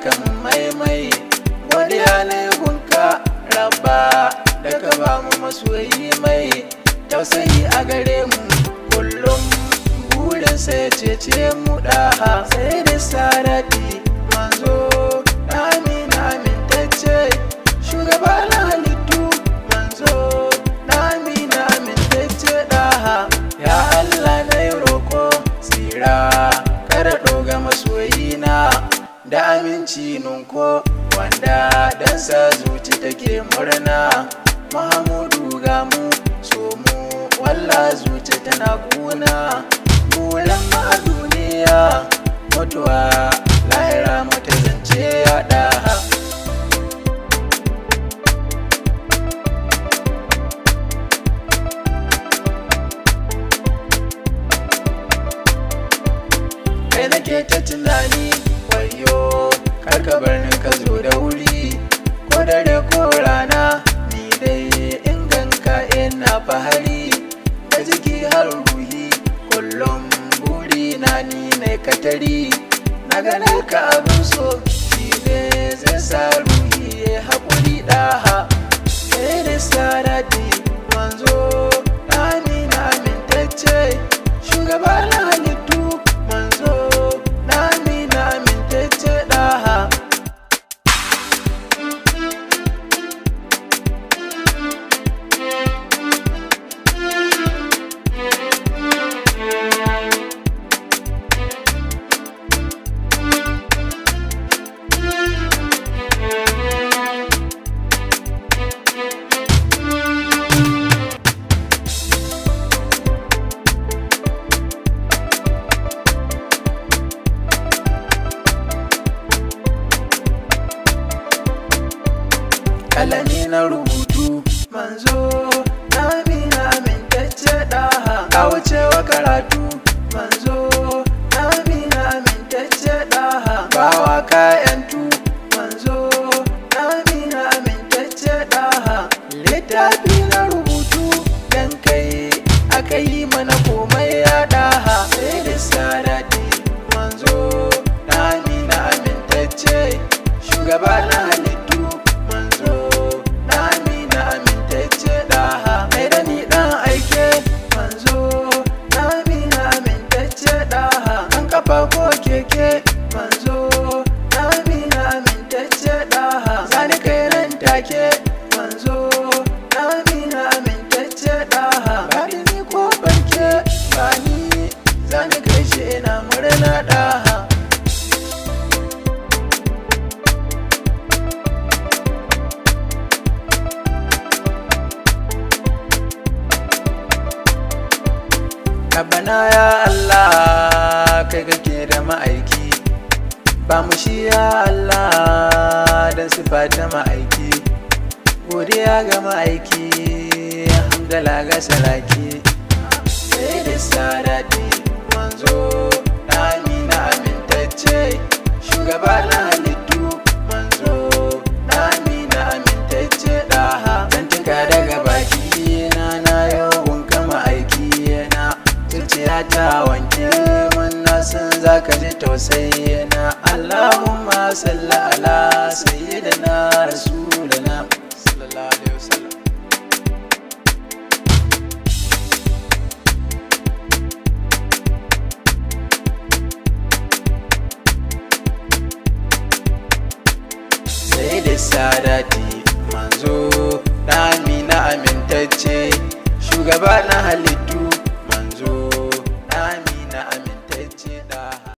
kamun maimai. Godiya ne gunka rabba da ka ba mu masoyi mai tausayi a gare mu kullum. Burin sai cece mu daha sai da sarati manzo Amina amintacce shugaba na halittu manzo Amina amintacce daha. Ya Allah na yi roko tsira kada ɗoga masoyina da aminci nunko wanda dan sa zuci take murna. Mahamudu ga mu so mu walla zuci tana kuna. Bulan ma a duniya mutuwa lahira mata zance ya daha. Kai nake ta tunani wayo karka bar ni ka zo da wuri ko dare ko rana ni dai in ganka ina fahari da jiki har ruhi kullum burina ni ne katari. Na ganin ka abin so shi ne zai sa ruhi ya haƙuri daha. Kai da sarati manzo Amina amintacce shugaba na halittu manzo Amina amintacce daha. Kalami na rubutu manzo Amina amintacce daha. Ka wucewa karatu manzo Amina amintacce daha. Bawa kayantu manzo Amina amintacce daha. Littafi na rubutu dan kai aka yi mana komai ya daha. Sai da sarati manzo Amina amintacce shugaba na halittu manzo Amina amintacce daha. Mai da ni dan aike manzo Amina amintacce daha. An kafa ko keke manzo Amina amintacce daha. Zani kai nan take manzo Amina amintacce daha. Bani ni ko barke bani zani kai shi ina murna daha. Rabbana ya Allah kai kake da ma'aiki ba mu shi ya Allah dan sifa ta ma'aiki. Godiya ga ma'aiki hamdala ga saraki. Sai da sarati manzo Amina amintacce shugaba na halittu manzo Amina amintacce daha. Zantuka daga baki na yau gunka ma'aiki na zuciya ta wanke mun na san zaka ji tausayi na. Allahumma salli ala sayyidina rasulina sallallahu alaihi wasallam. Sai da sadati manzo Amina amintacce shugaba na halittu